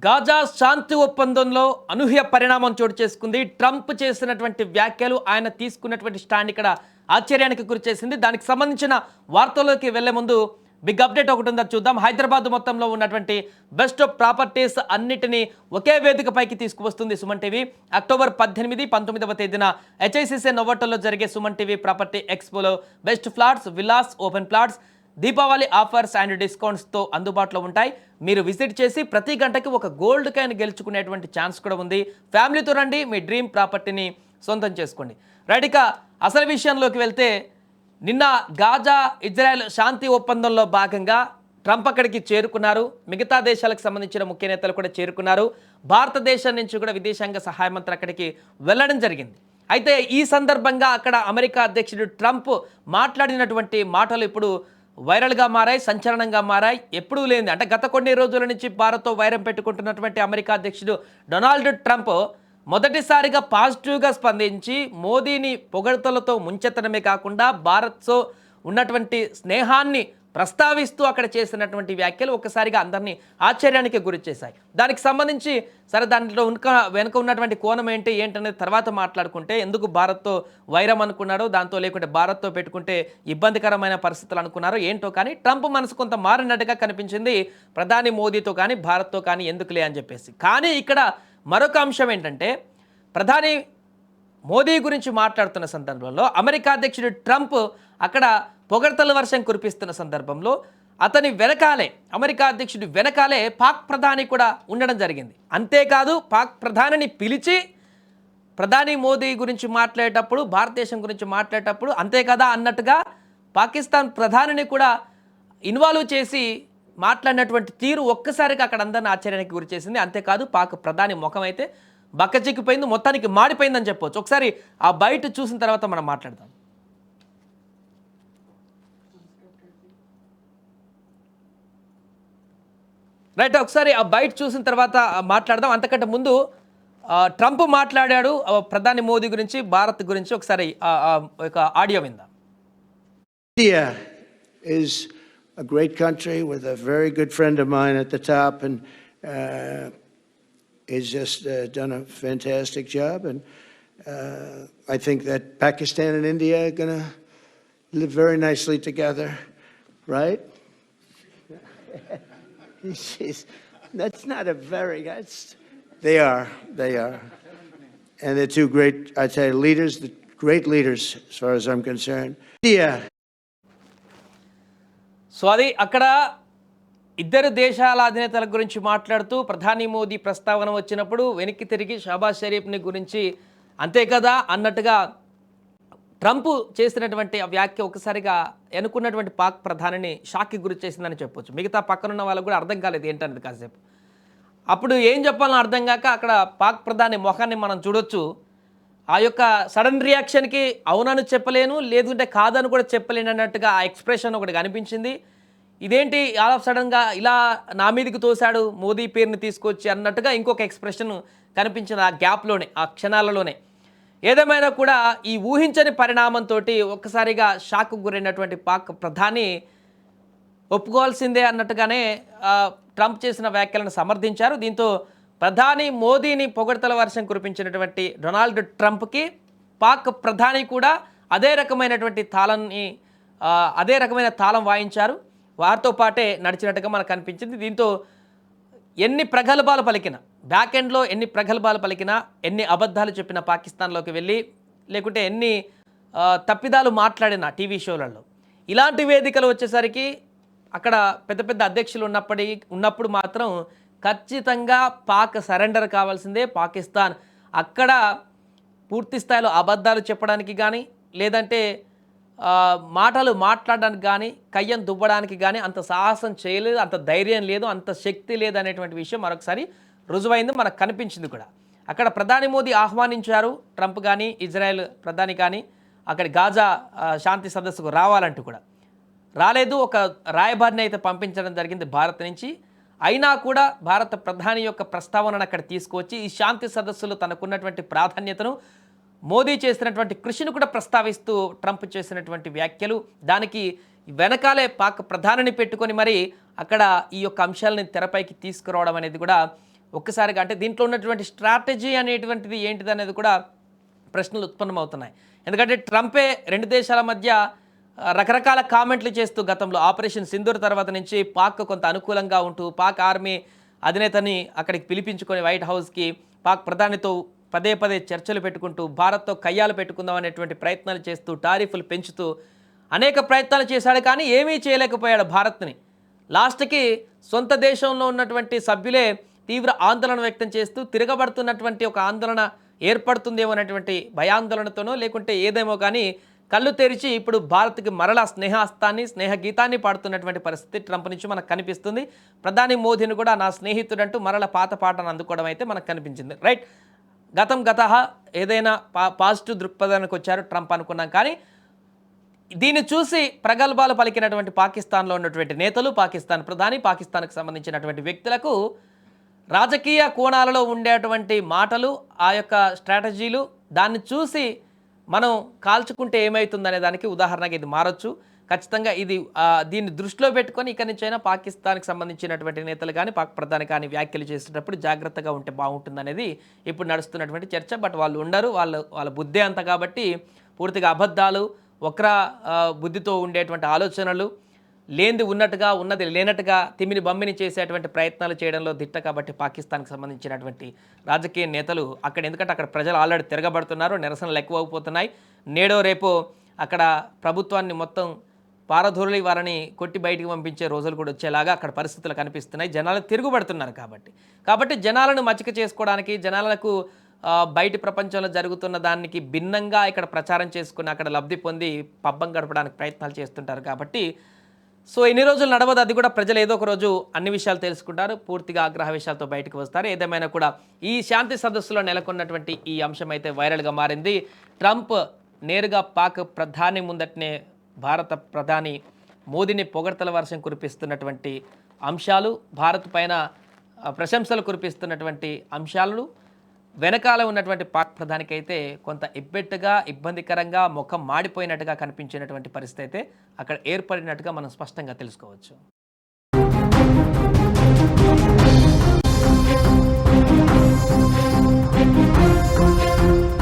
Gaza శాంతి ఒప్పందంలో అనూహ్య పరిణామం చోటు చేసుకుంది. ట్రంప్ చేసినటువంటి వ్యాఖ్యలు, ఆయన తీసుకున్నటువంటి స్టాండ్ ఇక్కడ ఆశ్చర్యానికి గురిచేసింది. దానికి సంబంధించిన వార్తల్లోకి వెళ్లే ముందు బిగ్ అప్డేట్ ఒకటి ఉందని చూద్దాం. హైదరాబాద్ మొత్తంలో ఉన్నటువంటి బెస్ట్ ప్రాపర్టీస్ అన్నిటినీ ఒకే వేదికపైకి తీసుకువస్తుంది సుమన్ టీవీ. అక్టోబర్ 18, 19వ తేదీన హెచ్ఐసిసి నోవోటల్లో జరిగే సుమన్ టీవీ ప్రాపర్టీ ఎక్స్పోలో best flats, villas, open plots, Deepavali offers and డిస్కౌంట్స్తో అందుబాటులో ఉంటాయి. మీరు విజిట్ చేసి ప్రతి గంటకి ఒక గోల్డ్ కాయిన్ గెలుచుకునేటువంటి ఛాన్స్ కూడా ఉంది. ఫ్యామిలీతో రండి, మీ డ్రీమ్ ప్రాపర్టీని సొంతం చేసుకోండి. రైట్, ఇక అసలు విషయంలోకి వెళ్తే, నిన్న గాజా ఇజ్రాయెల్ శాంతి ఒప్పందంలో భాగంగా ట్రంప్ అక్కడికి చేరుకున్నారు. మిగతా దేశాలకు సంబంధించిన ముఖ్య నేతలు కూడా చేరుకున్నారు. భారతదేశం నుంచి కూడా విదేశాంగ సహాయ మంత్రి అక్కడికి వెళ్ళడం జరిగింది. అయితే ఈ సందర్భంగా అక్కడ అమెరికా అధ్యక్షుడు ట్రంప్ మాట్లాడినటువంటి మాటలు ఇప్పుడు వైరల్గా మారాయి, సంచలనంగా మారాయి. ఎప్పుడూ లేనిది, అంటే గత కొన్ని రోజుల నుంచి భారత్తో వైరం పెట్టుకుంటున్నటువంటి అమెరికా అధ్యక్షుడు డొనాల్డ్ ట్రంప్ మొదటిసారిగా పాజిటివ్గా స్పందించి మోదీని పొగడ్తలతో ముంచెత్తడమే కాకుండా భారత్తో ఉన్నటువంటి స్నేహాన్ని ప్రస్తావిస్తూ అక్కడ చేసినటువంటి వ్యాఖ్యలు ఒక్కసారిగా అందరినీ ఆశ్చర్యానికి గురి చేశాయి. దానికి సంబంధించి సరే, దాంట్లో వెనుక ఉన్నటువంటి కోణం ఏంటనేది తర్వాత మాట్లాడుకుంటే, ఎందుకు భారత్తో వైరం అనుకున్నారో, దాంతో లేకుంటే భారత్తో పెట్టుకుంటే ఇబ్బందికరమైన పరిస్థితులు అనుకున్నారో ఏంటో, కానీ ట్రంప్ మనసు కొంత మారినట్టుగా కనిపించింది. ప్రధాని మోదీతో కానీ భారత్తో కానీ ఎందుకులే అని చెప్పేసి. కానీ ఇక్కడ మరొక అంశం ఏంటంటే, ప్రధాని మోదీ గురించి మాట్లాడుతున్న సందర్భంలో అమెరికా అధ్యక్షుడు ట్రంప్ అక్కడ పొగడ్తల వర్షం కురిపిస్తున్న సందర్భంలో అతని వెనకాలే, అమెరికా అధ్యక్షుడి వెనకాలే పాక్ ప్రధాని కూడా ఉండడం జరిగింది. అంతేకాదు, పాక్ ప్రధానిని పిలిచి ప్రధాని మోదీ గురించి మాట్లాడేటప్పుడు, భారతదేశం గురించి మాట్లాడేటప్పుడు అంతే కదా అన్నట్టుగా పాకిస్తాన్ ప్రధానిని కూడా ఇన్వాల్వ్ చేసి మాట్లాడినటువంటి తీరు ఒక్కసారిగా అక్కడ అందరిని ఆశ్చర్యానికి గురి చేసింది. అంతేకాదు, పాక్ ప్రధాని ముఖం అయితే బక్కచిక్కిపోయింది, మొత్తానికి మాడిపోయిందని చెప్పవచ్చు. ఒకసారి ఆ బయట చూసిన తర్వాత మనం మాట్లాడదాం. రైట్, ఒకసారి ఆ బయట చూసిన తర్వాత మాట్లాడదాం. అంతకంటే ముందు ట్రంప్ మాట్లాడాడు ప్రధాని మోదీ గురించి, భారత్ గురించి. ఒకసారి ఆడియో విందాం. India is a great country with a very good friend of mine at the top, and he's just done a fantastic job. And I think that Pakistan and India are going to live very nicely together, right? That's not a very, they are. And they're two great, I tell you, leaders, great leaders as far as I'm concerned. India. So అది అక్కడ ఇద్దరు దేశాల అధినేతల గురించి మాట్లాడుతూ ప్రధాని మోదీ ప్రస్తావన వచ్చినప్పుడు వెనక్కి తిరిగి షహబాజ్ షరీఫ్ని గురించి అంతే కదా అన్నట్టుగా ట్రంప్ చేసినటువంటి ఆ వ్యాఖ్య ఒకసారిగా ఎన్నుకున్నటువంటి పాక్ ప్రధానిని షాక్కి గురి చేసిందని చెప్పొచ్చు. మిగతా పక్కనున్న వాళ్ళకు కూడా అర్థం కాలేదు ఏంటనేది. కాసేపు అప్పుడు ఏం చెప్పాలని అర్థం కాక అక్కడ పాక్ ప్రధాని మొహాన్ని మనం చూడొచ్చు. ఆ యొక్క సడన్ రియాక్షన్కి అవునని చెప్పలేను, లేదంటే కాదని కూడా చెప్పలేను అన్నట్టుగా ఆ ఎక్స్ప్రెషన్ ఒకటి కనిపించింది. ఇదేంటి ఆల్ ఆఫ్ సడన్గా ఇలా నా మీదకి తోశాడు మోదీ పేరుని తీసుకొచ్చి అన్నట్టుగా ఇంకొక ఎక్స్ప్రెషన్ కనిపించింది ఆ గ్యాప్లోనే, ఆ క్షణాలలోనే. ఏదేమైనా కూడా ఈ ఊహించని పరిణామంతో ఒక్కసారిగా షాక్కు గురైనటువంటి పాక్ ప్రధాని ఒప్పుకోవాల్సిందే అన్నట్టుగానే ట్రంప్ చేసిన వ్యాఖ్యలను సమర్థించారు. దీంతో ప్రధాని మోదీని పొగడ్తల వర్షం కురిపించినటువంటి డొనాల్డ్ ట్రంప్కి పాక్ ప్రధాని కూడా అదే రకమైనటువంటి తాళం వాయించారు. వారితో పాటే నడిచినట్టుగా మనకు కనిపించింది. దీంతో ఎన్ని ప్రగల్భాలు పలికినా, బ్యాక్ ఎండ్లో ఎన్ని ప్రగల్భాలు పలికినా, ఎన్ని అబద్ధాలు చెప్పిన పాకిస్తాన్లోకి వెళ్ళి, లేకుంటే ఎన్ని తప్పిదాలు మాట్లాడిన టీవీ షోలలో, ఇలాంటి వేదికలు వచ్చేసరికి అక్కడ పెద్ద పెద్ద అధ్యక్షులు ఉన్నప్పుడు మాత్రం ఖచ్చితంగా పాక్ సరెండర్ కావాల్సిందే. పాకిస్తాన్ అక్కడ పూర్తి స్థాయిలో అబద్ధాలు చెప్పడానికి కానీ, లేదంటే మాటలు మాట్లాడడానికి కానీ, కయ్యం దువ్వడానికి కానీ అంత సాహసం చేయలేదు, అంత ధైర్యం లేదు, అంత శక్తి లేదు అనేటువంటి విషయం మరొకసారి రుజువైంది, మనకు కనిపించింది కూడా. అక్కడ ప్రధాని మోదీ ఆహ్వానించారు ట్రంప్ కానీ, ఇజ్రాయెల్ ప్రధాని కానీ అక్కడ గాజా శాంతి సదస్సుకు రావాలంటూ కూడా రాలేదు. ఒక రాయబారిని అయితే పంపించడం జరిగింది భారత్ నుంచి. అయినా కూడా భారత ప్రధాని యొక్క ప్రస్తావనను అక్కడ తీసుకువచ్చి ఈ శాంతి సదస్సులో తనకున్నటువంటి ప్రాధాన్యతను, మోదీ చేసినటువంటి కృషిని కూడా ప్రస్తావిస్తూ ట్రంప్ చేసినటువంటి వ్యాఖ్యలు, దానికి వెనకాలే పాక్ ప్రధానిని పెట్టుకొని మరి అక్కడ ఈ యొక్క అంశాలని తెరపైకి తీసుకురావడం అనేది కూడా ఒక్కసారిగా అంటే దీంట్లో ఉన్నటువంటి స్ట్రాటజీ అనేటువంటిది ఏంటిది అనేది కూడా ప్రశ్నలు ఉత్పన్నమవుతున్నాయి. ఎందుకంటే ట్రంపే రెండు దేశాల మధ్య రకరకాల కామెంట్లు చేస్తూ గతంలో ఆపరేషన్ సింధూర్ తర్వాత నుంచి పాక్ కొంత అనుకూలంగా ఉంటూ పాక్ ఆర్మీ అధినేతని అక్కడికి పిలిపించుకొని వైట్ హౌస్కి పాక్ ప్రధానితో పదే పదే చర్చలు పెట్టుకుంటూ భారత్తో కయ్యాలు పెట్టుకుందాం అనేటువంటి ప్రయత్నాలు చేస్తూ టారిఫ్లు పెంచుతూ అనేక ప్రయత్నాలు చేశాడు. కానీ ఏమీ చేయలేకపోయాడు భారత్ని. లాస్ట్కి సొంత దేశంలో ఉన్నటువంటి సభ్యులే తీవ్ర ఆందోళన వ్యక్తం చేస్తూ తిరగబడుతున్నటువంటి ఒక ఆందోళన ఏర్పడుతుందేమో అనేటువంటి భయాందోళనతోనో లేకుంటే ఏదేమో కానీ కళ్ళు తెరిచి ఇప్పుడు భారత్కి మరలా స్నేహహస్తాన్ని స్నేహ గీతాన్ని పాడుతున్నటువంటి పరిస్థితి ట్రంప్ నుంచి మనకు కనిపిస్తుంది. ప్రధాని మోదీని కూడా నా స్నేహితుడంటూ మరల పాత పాటను అందుకోవడం అయితే మనకు కనిపించింది. రైట్, గతః ఏదైనా పాజిటివ్ దృక్పథానికి వచ్చారు ట్రంప్ అనుకున్నాం. కానీ దీన్ని చూసి ప్రగల్భాలు పలికినటువంటి పాకిస్తాన్లో ఉన్నటువంటి నేతలు, పాకిస్తాన్ ప్రధాని, పాకిస్తాన్కు సంబంధించినటువంటి వ్యక్తులకు రాజకీయ కోణాలలో ఉండేటువంటి మాటలు, ఆ యొక్క స్ట్రాటజీలు, దాన్ని చూసి మనం కాల్చుకుంటే ఏమవుతుందనే దానికి ఉదాహరణగా ఇది మారొచ్చు. ఖచ్చితంగా ఇది దీన్ని దృష్టిలో పెట్టుకొని ఇక్కడి నుంచైనా పాకిస్తాన్కి సంబంధించినటువంటి నేతలు కానీ పాక్ ప్రధాని కానీ వ్యాఖ్యలు చేసేటప్పుడు జాగ్రత్తగా ఉంటే బాగుంటుందనేది ఇప్పుడు నడుస్తున్నటువంటి చర్చ. బట్ వాళ్ళు ఉండరు, వాళ్ళ బుద్ధే అంత కాబట్టి పూర్తిగా అబద్ధాలు, వక్ర బుద్ధితో ఉండేటువంటి ఆలోచనలు, లేనిది ఉన్నట్టుగా ఉన్నది లేనట్టుగా తిమిని బమ్మిని చేసేటువంటి ప్రయత్నాలు చేయడంలో దిట్ట. కాబట్టి పాకిస్తాన్కి సంబంధించినటువంటి రాజకీయ నేతలు అక్కడ, ఎందుకంటే అక్కడ ప్రజలు ఆల్రెడీ తిరగబడుతున్నారు, నిరసనలు ఎక్కువైపోతున్నాయి. నేడో రేపో అక్కడ ప్రభుత్వాన్ని మొత్తం పారధోరలి వారిని కొట్టి బయటికి పంపించే రోజులు కూడా వచ్చేలాగా అక్కడ పరిస్థితులు కనిపిస్తున్నాయి. జనాలు తిరుగుబడుతున్నారు కాబట్టి జనాలను మచ్చిక చేసుకోవడానికి, జనాలకు బయటి ప్రపంచంలో జరుగుతున్న దానికి భిన్నంగా ఇక్కడ ప్రచారం చేసుకుని అక్కడ లబ్ధి పొంది పబ్బం గడపడానికి ప్రయత్నాలు చేస్తుంటారు. కాబట్టి సో ఎన్ని రోజులు నడవదు, అది కూడా ప్రజలు ఏదో ఒక రోజు అన్ని విషయాలు తెలుసుకుంటారు, పూర్తిగా ఆగ్రహ విషయాలతో బయటకు వస్తారు. ఏదేమైనా కూడా ఈ శాంతి సదస్సులో నెలకొన్నటువంటి ఈ అంశం అయితే వైరల్గా మారింది. ట్రంప్ నేరుగా పాక్ ప్రధాని ముందటనే భారత ప్రధాని మోదీని పొగడ్తల వర్షం కురిపిస్తున్నటువంటి అంశాలు, భారత్ పైన ప్రశంసలు కురిపిస్తున్నటువంటి అంశాలు వెనకాల ఉన్నటువంటి పాక్ ప్రధానికి అయితే కొంత ఇబ్బెట్టుగా, ఇబ్బందికరంగా, ముఖం మాడిపోయినట్టుగా కనిపించినటువంటి పరిస్థితి అయితే అక్కడ ఏర్పడినట్టుగా మనం స్పష్టంగా తెలుసుకోవచ్చు.